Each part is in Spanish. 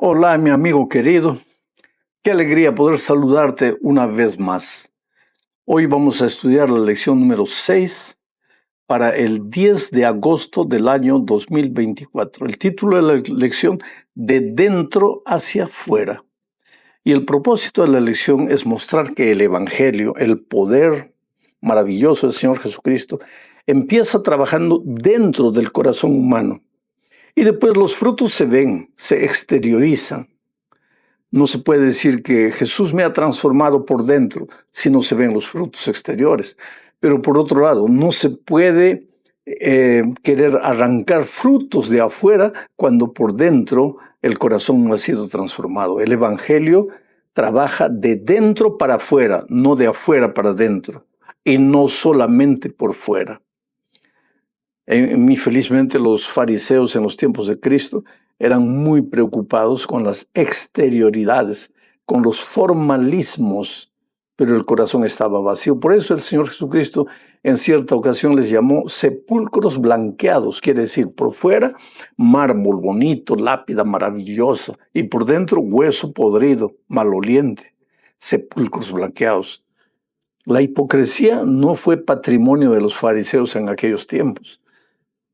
Hola, mi amigo querido. Qué alegría poder saludarte una vez más. Hoy vamos a estudiar la lección número 6 para el 10 de agosto del año 2024. El título de la lección, De dentro hacia afuera. Y el propósito de la lección es mostrar que el Evangelio, el poder maravilloso del Señor Jesucristo, empieza trabajando dentro del corazón humano. Y después los frutos se ven, se exteriorizan. No se puede decir que Jesús me ha transformado por dentro si no se ven los frutos exteriores. Pero por otro lado, no se puede querer arrancar frutos de afuera cuando por dentro el corazón no ha sido transformado. El Evangelio trabaja de dentro para afuera, no de afuera para dentro, y no solamente por fuera. Felizmente los fariseos en los tiempos de Cristo eran muy preocupados con las exterioridades, con los formalismos, pero el corazón estaba vacío. Por eso el Señor Jesucristo en cierta ocasión les llamó sepulcros blanqueados, quiere decir por fuera mármol bonito, lápida maravillosa, y por dentro hueso podrido, maloliente, sepulcros blanqueados. La hipocresía no fue patrimonio de los fariseos en aquellos tiempos.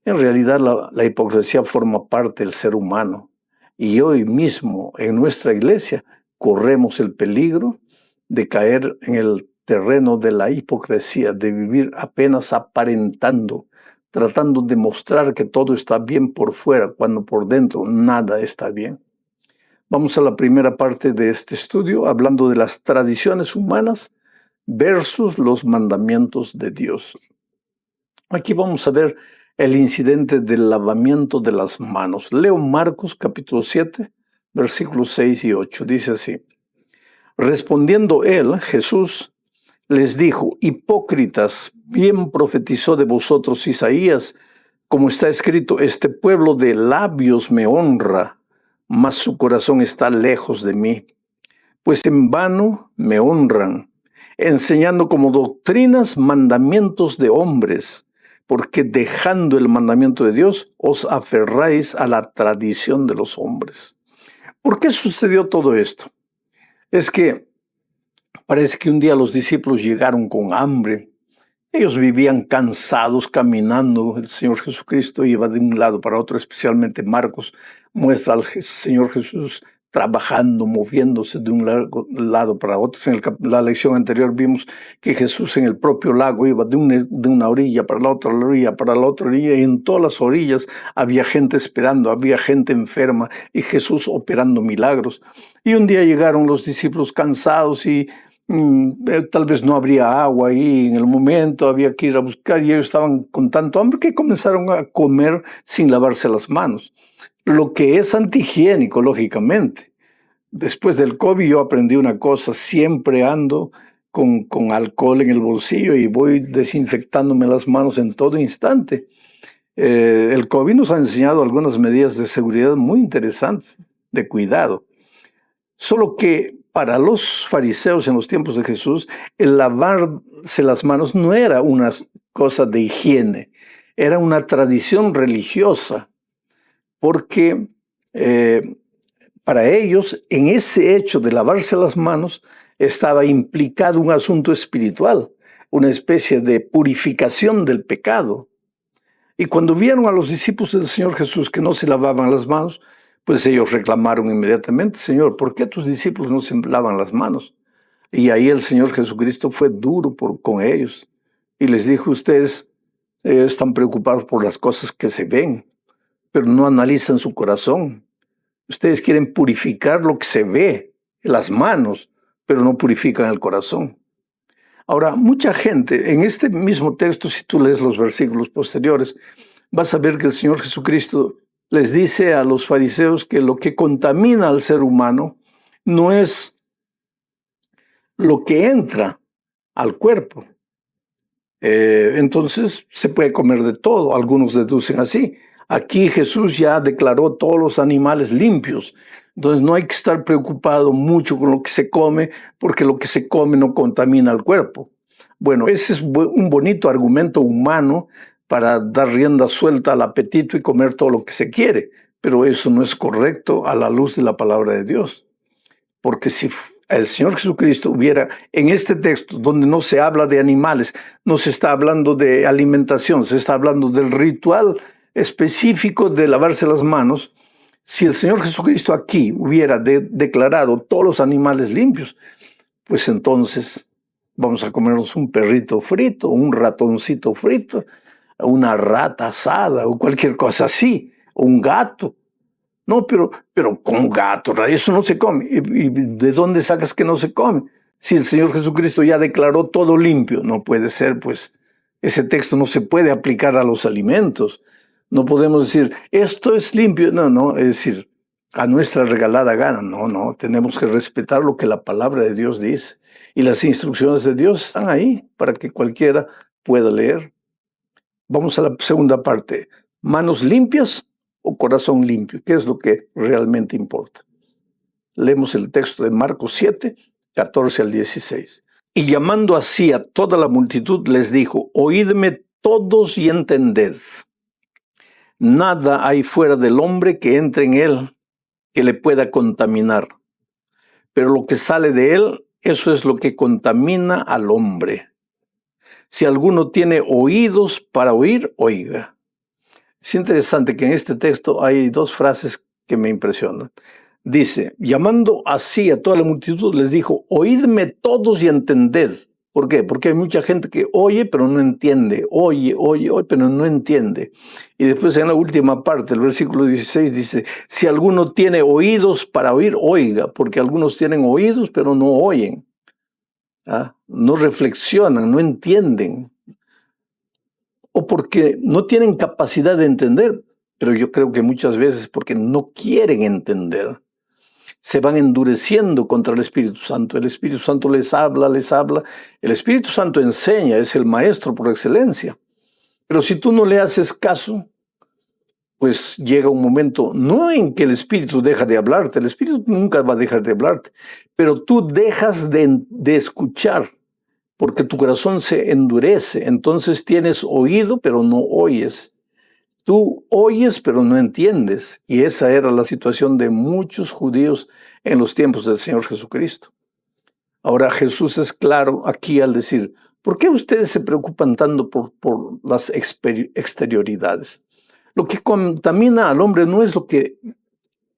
En realidad la hipocresía forma parte del ser humano y hoy mismo en nuestra iglesia corremos el peligro de caer en el terreno de la hipocresía, de vivir apenas aparentando, tratando de mostrar que todo está bien por fuera, cuando por dentro nada está bien. Vamos a la primera parte de este estudio, hablando de las tradiciones humanas versus los mandamientos de Dios. Aquí vamos a ver el incidente del lavamiento de las manos. Leo Marcos capítulo 7, versículos 6 y 8. Dice así: respondiendo él, Jesús, les dijo: hipócritas, bien profetizó de vosotros Isaías, como está escrito: este pueblo de labios me honra, mas su corazón está lejos de mí. Pues en vano me honran, enseñando como doctrinas mandamientos de hombres, porque dejando el mandamiento de Dios, os aferráis a la tradición de los hombres. ¿Por qué sucedió todo esto? Es que parece que un día los discípulos llegaron con hambre. Ellos vivían cansados caminando. El Señor Jesucristo iba de un lado para otro, especialmente Marcos muestra al Señor Jesús trabajando, moviéndose de un lado para otro. En la lección anterior vimos que Jesús en el propio lago iba de una orilla para la otra orilla, para la otra orilla, y en todas las orillas había gente esperando, había gente enferma, y Jesús operando milagros. Y un día llegaron los discípulos cansados y tal vez no habría agua ahí en el momento, había que ir a buscar, y ellos estaban con tanto hambre que comenzaron a comer sin lavarse las manos. Lo que es antihigiénico, lógicamente. Después del COVID yo aprendí una cosa: siempre ando con alcohol en el bolsillo y voy desinfectándome las manos en todo instante. El COVID nos ha enseñado algunas medidas de seguridad muy interesantes, de cuidado. Solo que para los fariseos en los tiempos de Jesús, el lavarse las manos no era una cosa de higiene, era una tradición religiosa. Porque para ellos, en ese hecho de lavarse las manos, estaba implicado un asunto espiritual, una especie de purificación del pecado. Y cuando vieron a los discípulos del Señor Jesús que no se lavaban las manos, pues ellos reclamaron inmediatamente: Señor, ¿por qué tus discípulos no se lavan las manos? Y ahí el Señor Jesucristo fue duro con ellos y les dijo: ustedes están preocupados por las cosas que se ven, pero no analizan su corazón. Ustedes quieren purificar lo que se ve, las manos, pero no purifican el corazón. Ahora, mucha gente, en este mismo texto, si tú lees los versículos posteriores, vas a ver que el Señor Jesucristo les dice a los fariseos que lo que contamina al ser humano no es lo que entra al cuerpo. Entonces se puede comer de todo, algunos deducen así. Aquí Jesús ya declaró todos los animales limpios, entonces no hay que estar preocupado mucho con lo que se come, porque lo que se come no contamina al cuerpo. Bueno, ese es un bonito argumento humano para dar rienda suelta al apetito y comer todo lo que se quiere, Pero eso no es correcto a la luz de la palabra de Dios. Porque si el Señor Jesucristo hubiera, en este texto donde no se habla de animales, no se está hablando de alimentación, se está hablando del ritual específico de lavarse las manos, si el Señor Jesucristo aquí hubiera declarado todos los animales limpios, pues entonces vamos a comernos un perrito frito, un ratoncito frito, una rata asada o cualquier cosa así, un gato. No, pero con gato, eso no se come. ¿Y de dónde sacas que no se come? Si el Señor Jesucristo ya declaró todo limpio, no puede ser, pues ese texto no se puede aplicar a los alimentos. No podemos decir, esto es limpio. No, es decir, a nuestra regalada gana. No, tenemos que respetar lo que la palabra de Dios dice. Y las instrucciones de Dios están ahí para que cualquiera pueda leer. Vamos a la segunda parte. ¿Manos limpias o corazón limpio? ¿Qué es lo que realmente importa? Leemos el texto de Marcos 7, 14 al 16. Y llamando así a toda la multitud, les dijo, oídme todos y entended. Nada hay fuera del hombre que entre en él que le pueda contaminar. Pero lo que sale de él, eso es lo que contamina al hombre. Si alguno tiene oídos para oír, oiga. Es interesante que en este texto hay dos frases que me impresionan. Dice, llamando así a toda la multitud, les dijo, oídme todos y entended. ¿Por qué? Porque hay mucha gente que oye, pero no entiende. Oye, pero no entiende. Y después en la última parte, el versículo 16 dice, si alguno tiene oídos para oír, oiga. Porque algunos tienen oídos, pero no oyen. No reflexionan, no entienden. O porque no tienen capacidad de entender, pero yo creo que muchas veces porque no quieren entender. Se van endureciendo contra el Espíritu Santo. El Espíritu Santo les habla. El Espíritu Santo enseña, es el maestro por excelencia. Pero si tú no le haces caso, pues llega un momento, no en que el Espíritu deja de hablarte, el Espíritu nunca va a dejar de hablarte, pero tú dejas de escuchar, porque tu corazón se endurece. Entonces tienes oído, pero no oyes. Tú oyes, pero no entiendes. Y esa era la situación de muchos judíos en los tiempos del Señor Jesucristo. Ahora Jesús es claro aquí al decir, ¿por qué ustedes se preocupan tanto por las exterioridades? Lo que contamina al hombre no es lo que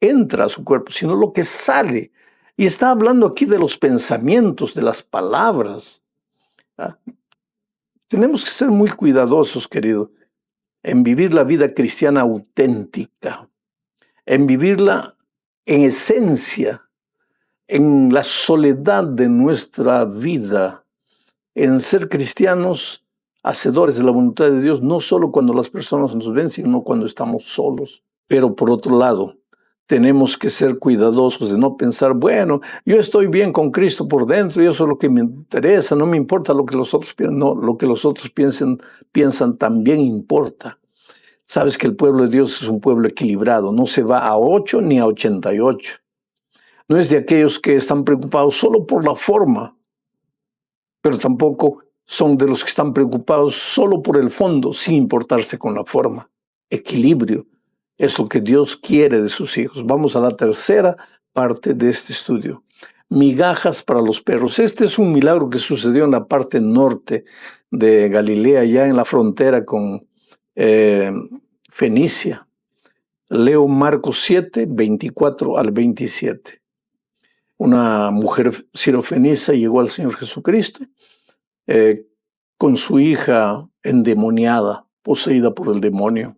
entra a su cuerpo, sino lo que sale. Y está hablando aquí de los pensamientos, de las palabras. Tenemos que ser muy cuidadosos, querido, en vivir la vida cristiana auténtica, en vivirla en esencia, en la soledad de nuestra vida, en ser cristianos hacedores de la voluntad de Dios, no solo cuando las personas nos ven, sino cuando estamos solos. Pero por otro lado, tenemos que ser cuidadosos de no pensar, bueno, yo estoy bien con Cristo por dentro y eso es lo que me interesa, no me importa lo que los otros piensan. No, lo que los otros piensan también importa. Sabes que el pueblo de Dios es un pueblo equilibrado, no se va a 8 ni a 88. No es de aquellos que están preocupados solo por la forma, pero tampoco son de los que están preocupados solo por el fondo, sin importarse con la forma. Equilibrio es lo que Dios quiere de sus hijos. Vamos a la tercera parte de este estudio. Migajas para los perros. Este es un milagro que sucedió en la parte norte de Galilea, ya en la frontera con Fenicia. Leo Marcos 7, 24 al 27. Una mujer sirofenicia llegó al Señor Jesucristo con su hija endemoniada, poseída por el demonio.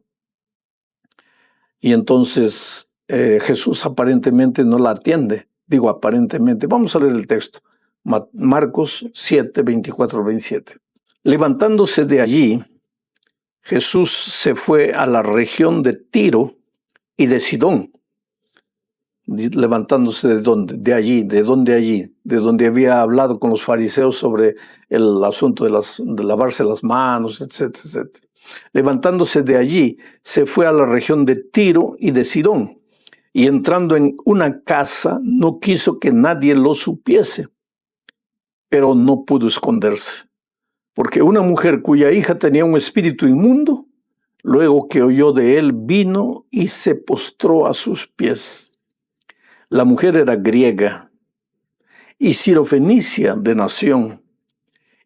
Y entonces Jesús aparentemente no la atiende. Digo aparentemente. Vamos a leer el texto. Marcos 7, 24 al 27. Levantándose de allí, Jesús se fue a la región de Tiro y de Sidón. Levantándose de dónde, de allí, de donde había hablado con los fariseos sobre el asunto de lavarse las manos, etcétera, etcétera. Levantándose de allí, se fue a la región de Tiro y de Sidón, y entrando en una casa, no quiso que nadie lo supiese, pero no pudo esconderse, porque una mujer cuya hija tenía un espíritu inmundo, Luego que oyó de él, vino y se postró a sus pies. La mujer era griega y sirofenicia de nación,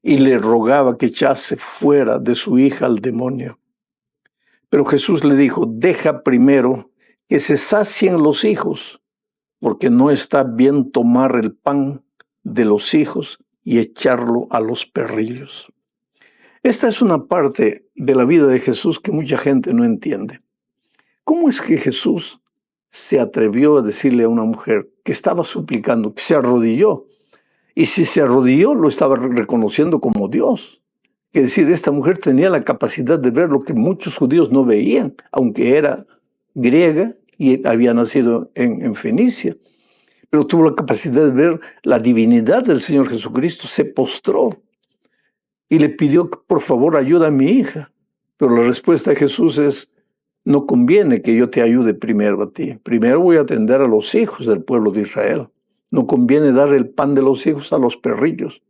y le rogaba que echase fuera de su hija al demonio. Pero Jesús le dijo: deja primero que se sacien los hijos, porque no está bien tomar el pan de los hijos y echarlo a los perrillos. Esta es una parte de la vida de Jesús que mucha gente no entiende. ¿Cómo es que Jesús se atrevió a decirle a una mujer que estaba suplicando, que se arrodilló? Y si se arrodilló, lo estaba reconociendo como Dios. Es decir, esta mujer tenía la capacidad de ver lo que muchos judíos no veían, aunque era griega y había nacido en Fenicia. Pero tuvo la capacidad de ver la divinidad del Señor Jesucristo, se postró y le pidió: por favor, ayuda a mi hija. Pero la respuesta de Jesús es: no conviene que yo te ayude primero a ti. Primero voy a atender a los hijos del pueblo de Israel. No conviene dar el pan de los hijos a los perrillos.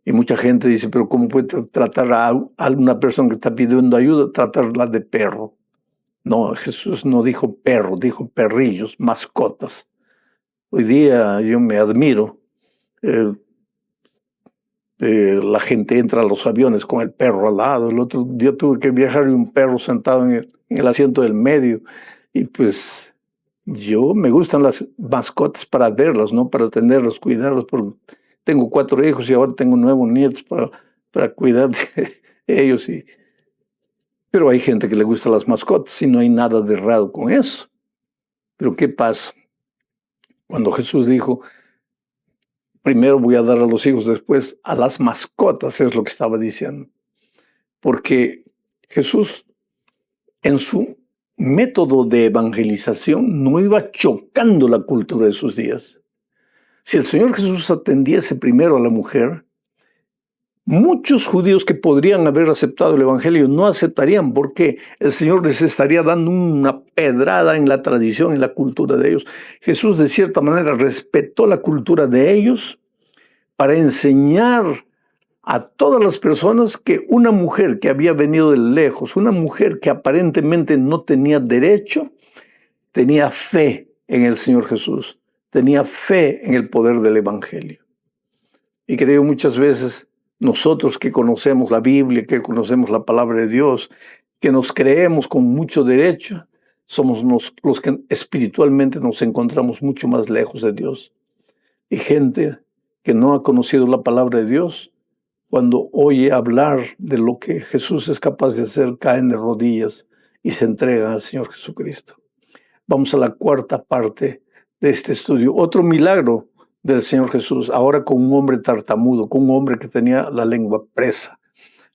Y mucha gente dice: pero ¿cómo puede tratar a una persona que está pidiendo ayuda, tratarla de perro? No, Jesús no dijo perro, dijo perrillos, mascotas. Hoy día yo me admiro. La gente entra a los aviones con el perro al lado. El otro día tuve que viajar y un perro sentado en el asiento del medio. Y pues yo me gustan las mascotas para verlas, no para tenerlas, cuidarlas. Porque tengo 4 hijos y ahora tengo 9 nietos para cuidar de ellos. Pero hay gente que le gusta las mascotas y no hay nada de raro con eso. Pero ¿qué pasa? Cuando Jesús dijo: primero voy a dar a los hijos, después a las mascotas, es lo que estaba diciendo. Porque Jesús, en su método de evangelización, no iba chocando la cultura de sus días. Si el Señor Jesús atendiese primero a la mujer, muchos judíos que podrían haber aceptado el evangelio no aceptarían, porque el Señor les estaría dando una pedrada en la tradición, en la cultura de ellos. Jesús, de cierta manera, respetó la cultura de ellos para enseñar a todas las personas que una mujer que había venido de lejos, una mujer que aparentemente no tenía derecho, tenía fe en el Señor Jesús, tenía fe en el poder del evangelio. Y creo muchas veces nosotros que conocemos la Biblia, que conocemos la palabra de Dios, que nos creemos con mucho derecho, somos los que espiritualmente nos encontramos mucho más lejos de Dios. Y gente que no ha conocido la palabra de Dios, cuando oye hablar de lo que Jesús es capaz de hacer, caen de rodillas y se entregan al Señor Jesucristo. Vamos a la cuarta parte de este estudio. Otro milagro del Señor Jesús, ahora con un hombre tartamudo, con un hombre que tenía la lengua presa.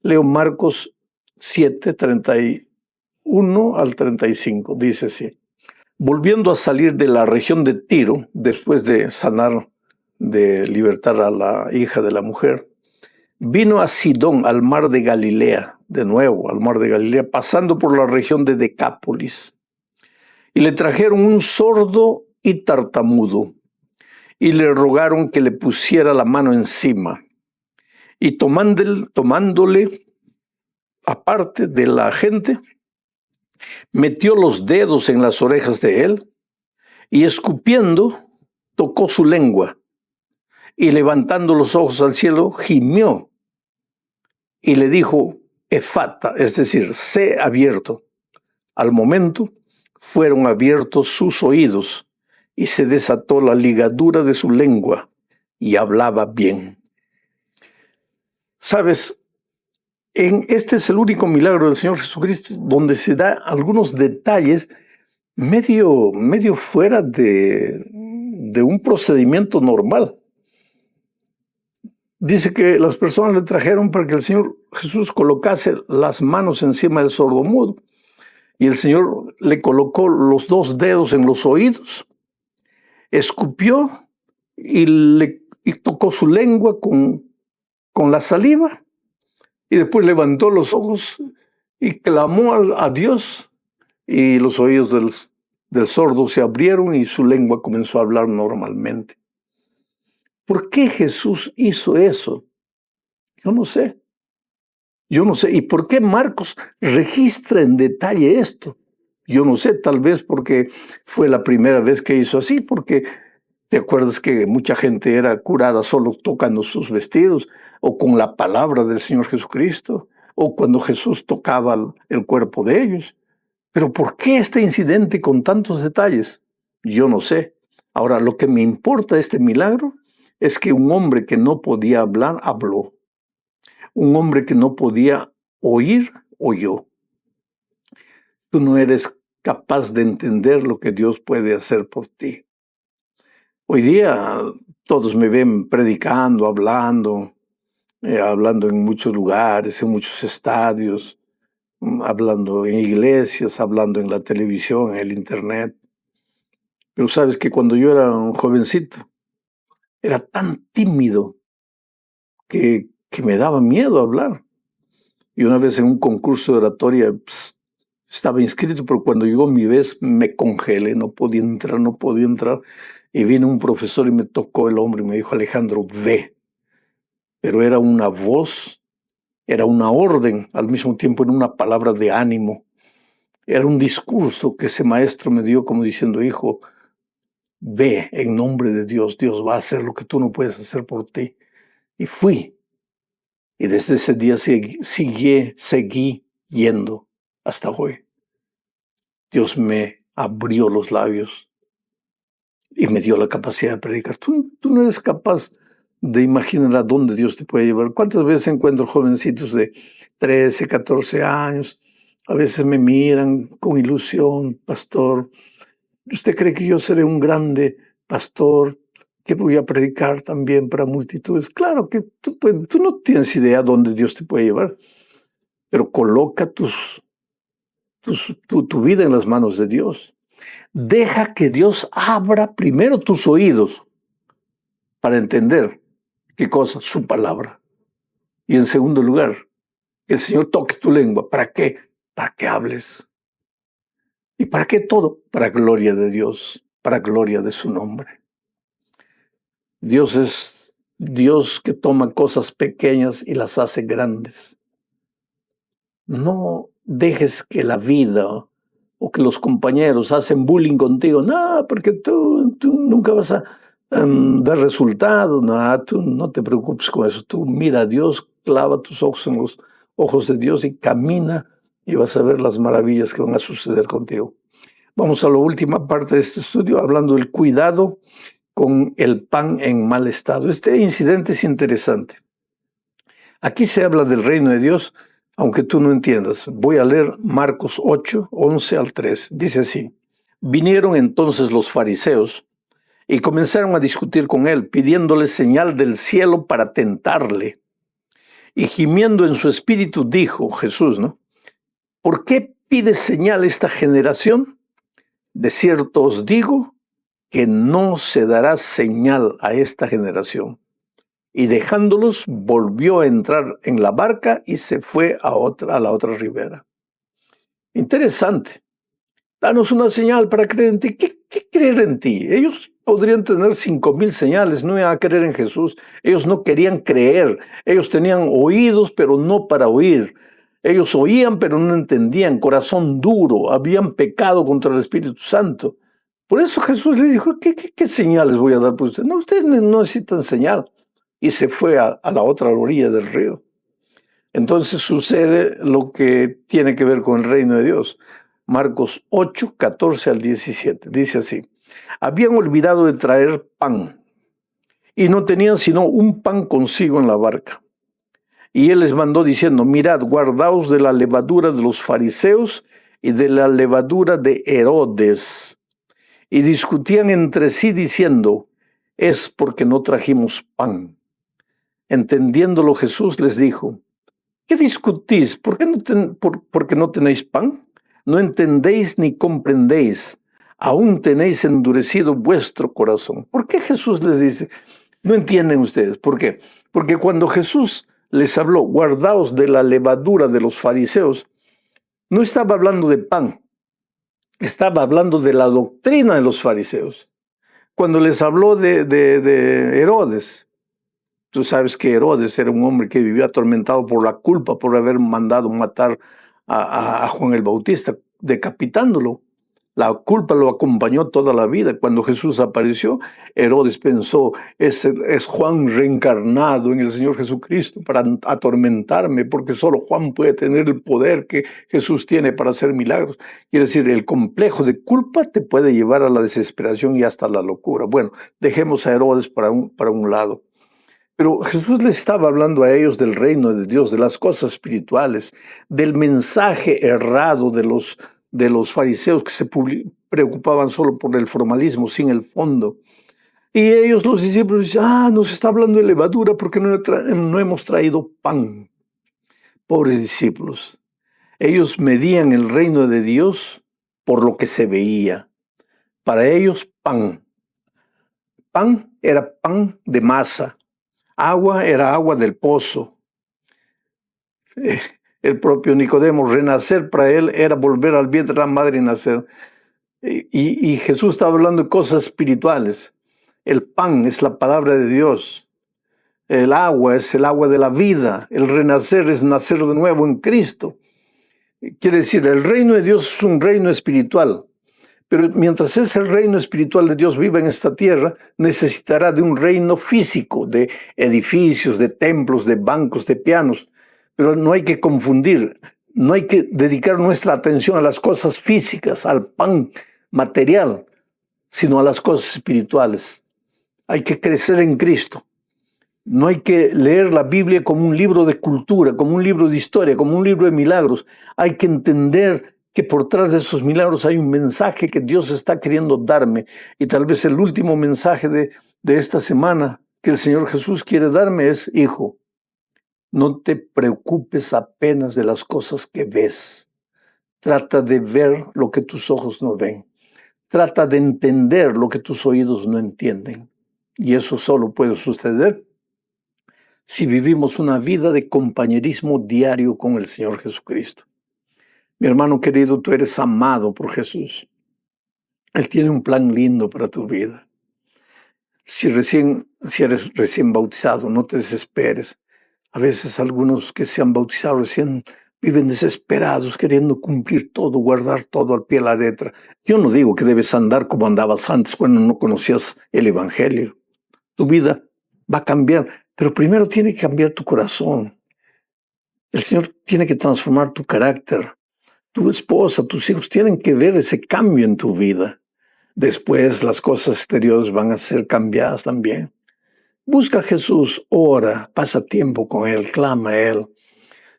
Leo Marcos 7, 31 al 35. Dice así: volviendo a salir de la región de Tiro, después de sanar, de libertar a la hija de la mujer, vino a Sidón, al mar de Galilea, de nuevo al mar de Galilea, pasando por la región de Decápolis. Y le trajeron un sordo y tartamudo, y le rogaron que le pusiera la mano encima. Y tomándole aparte de la gente, metió los dedos en las orejas de él, y escupiendo, tocó su lengua, y levantando los ojos al cielo, gimió, y le dijo: efata, es decir, sé abierto. Al momento fueron abiertos sus oídos y se desató la ligadura de su lengua y hablaba bien. ¿Sabes? Este es el único milagro del Señor Jesucristo donde se da algunos detalles medio fuera de un procedimiento normal. Dice que las personas le trajeron para que el Señor Jesús colocase las manos encima del sordomudo. Y el Señor le colocó los 2 dedos en los oídos, escupió y tocó su lengua con la saliva. Y después levantó los ojos y clamó a Dios. Y los oídos del sordo se abrieron y su lengua comenzó a hablar normalmente. ¿Por qué Jesús hizo eso? Yo no sé. Yo no sé. ¿Y por qué Marcos registra en detalle esto? Yo no sé, tal vez porque fue la primera vez que hizo así, porque te acuerdas que mucha gente era curada solo tocando sus vestidos o con la palabra del Señor Jesucristo o cuando Jesús tocaba el cuerpo de ellos. Pero ¿por qué este incidente con tantos detalles? Yo no sé. Ahora, lo que me importa de este milagro es que un hombre que no podía hablar, habló. Un hombre que no podía oír, oyó. Tú no eres capaz de entender lo que Dios puede hacer por ti. Hoy día todos me ven predicando, hablando en muchos lugares, en muchos estadios, hablando en iglesias, hablando en la televisión, en el internet. Pero sabes que cuando yo era un jovencito, era tan tímido que me daba miedo hablar. Y una vez en un concurso de oratoria estaba inscrito, pero cuando llegó mi vez me congelé, no podía entrar. Y vino un profesor y me tocó el hombro y me dijo: Alejandro, ve. Pero era una voz, era una orden, al mismo tiempo era una palabra de ánimo. Era un discurso que ese maestro me dio como diciendo: hijo, ve en nombre de Dios, Dios va a hacer lo que tú no puedes hacer por ti. Y fui. Y desde ese día seguí yendo hasta hoy. Dios me abrió los labios y me dio la capacidad de predicar. Tú no eres capaz de imaginar a dónde Dios te puede llevar. ¿Cuántas veces encuentro jovencitos de 13, 14 años? A veces me miran con ilusión: pastor, ¿usted cree que yo seré un grande pastor, que voy a predicar también para multitudes? Claro que tú no tienes idea dónde Dios te puede llevar, pero coloca tu vida en las manos de Dios. Deja que Dios abra primero tus oídos para entender qué cosa, su palabra. Y en segundo lugar, que el Señor toque tu lengua. ¿Para qué? Para que hables. ¿Y para qué todo? Para gloria de Dios, para gloria de su nombre. Dios es Dios que toma cosas pequeñas y las hace grandes. No dejes que la vida o que los compañeros hacen bullying contigo. No, porque tú nunca vas a dar resultado. No, tú no te preocupes con eso. Tú mira a Dios, clava tus ojos en los ojos de Dios y camina y vas a ver las maravillas que van a suceder contigo. Vamos a la última parte de este estudio, hablando del cuidado con el pan en mal estado. Este incidente es interesante. Aquí se habla del reino de Dios, aunque tú no entiendas. Voy a leer Marcos 8, 11 al 3. Dice así: vinieron entonces los fariseos y comenzaron a discutir con él, pidiéndole señal del cielo para tentarle. Y gimiendo en su espíritu dijo Jesús, ¿no? ¿Por qué pide señal esta generación? De cierto os digo que no se dará señal a esta generación. Y dejándolos, volvió a entrar en la barca y se fue a la otra ribera. Interesante. Danos una señal para creer en ti. ¿Qué creer en ti? Ellos podrían tener 5,000 señales, no iban a creer en Jesús. Ellos no querían creer. Ellos tenían oídos, pero no para oír. Ellos oían, pero no entendían. Corazón duro. Habían pecado contra el Espíritu Santo. Por eso Jesús les dijo: ¿Qué señales voy a dar por ustedes? No, ustedes no necesitan señal. Y se fue a la otra orilla del río. Entonces sucede lo que tiene que ver con el reino de Dios. Marcos 8, 14 al 17. Dice así: habían olvidado de traer pan y no tenían sino un pan consigo en la barca. Y él les mandó diciendo: mirad, guardaos de la levadura de los fariseos y de la levadura de Herodes. Y discutían entre sí diciendo: es porque no trajimos pan. Entendiéndolo, Jesús les dijo: ¿qué discutís? ¿Por qué no tenéis pan? No entendéis ni comprendéis. Aún tenéis endurecido vuestro corazón. ¿Por qué Jesús les dice? No entienden ustedes. ¿Por qué? Porque cuando Jesús les habló: guardaos de la levadura de los fariseos, no estaba hablando de pan. Estaba hablando de la doctrina de los fariseos. Cuando les habló de Herodes, Tú sabes que Herodes era un hombre que vivió atormentado por la culpa por haber mandado matar a Juan el Bautista, decapitándolo. La culpa lo acompañó toda la vida. Cuando Jesús apareció, Herodes pensó, es Juan reencarnado en el Señor Jesucristo para atormentarme, porque solo Juan puede tener el poder que Jesús tiene para hacer milagros. Quiere decir, el complejo de culpa te puede llevar a la desesperación y hasta la locura. Bueno, dejemos a Herodes para un lado. Pero Jesús le estaba hablando a ellos del reino de Dios, de las cosas espirituales, del mensaje errado de los fariseos que se preocupaban solo por el formalismo, sin el fondo. Y ellos, los discípulos, dicen, nos está hablando de levadura porque no hemos traído pan. Pobres discípulos. Ellos medían el reino de Dios por lo que se veía. Para ellos, pan. Pan era pan de masa. Agua era agua del pozo. El propio Nicodemo, renacer para él era volver al vientre de la madre y nacer. Y Jesús estaba hablando de cosas espirituales. El pan es la palabra de Dios. El agua es el agua de la vida. El renacer es nacer de nuevo en Cristo. Quiere decir, el reino de Dios es un reino espiritual. Pero mientras ese reino espiritual de Dios viva en esta tierra, necesitará de un reino físico, de edificios, de templos, de bancos, de pianos. Pero no hay que confundir, no hay que dedicar nuestra atención a las cosas físicas, al pan material, sino a las cosas espirituales. Hay que crecer en Cristo. No hay que leer la Biblia como un libro de cultura, como un libro de historia, como un libro de milagros. Hay que entender que por detrás de esos milagros hay un mensaje que Dios está queriendo darme. Y tal vez el último mensaje de esta semana que el Señor Jesús quiere darme es, hijo, no te preocupes apenas de las cosas que ves. Trata de ver lo que tus ojos no ven. Trata de entender lo que tus oídos no entienden. Y eso solo puede suceder si vivimos una vida de compañerismo diario con el Señor Jesucristo. Mi hermano querido, tú eres amado por Jesús. Él tiene un plan lindo para tu vida. Si eres recién bautizado, no te desesperes. A veces algunos que se han bautizado recién viven desesperados, queriendo cumplir todo, guardar todo al pie de la letra. Yo no digo que debes andar como andabas antes cuando no conocías el Evangelio. Tu vida va a cambiar, pero primero tiene que cambiar tu corazón. El Señor tiene que transformar tu carácter. Tu esposa, tus hijos tienen que ver ese cambio en tu vida. Después las cosas exteriores van a ser cambiadas también. Busca a Jesús, ora, pasa tiempo con Él, clama a Él.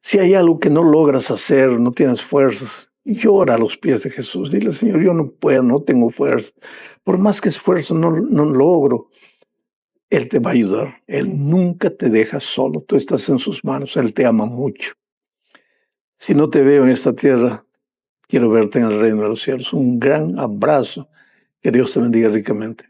Si hay algo que no logras hacer, no tienes fuerzas, llora a los pies de Jesús. Dile, Señor, yo no puedo, no tengo fuerza. Por más que esfuerzo, no logro. Él te va a ayudar. Él nunca te deja solo. Tú estás en sus manos. Él te ama mucho. Si no te veo en esta tierra, quiero verte en el reino de los cielos. Un gran abrazo. Que Dios te bendiga ricamente.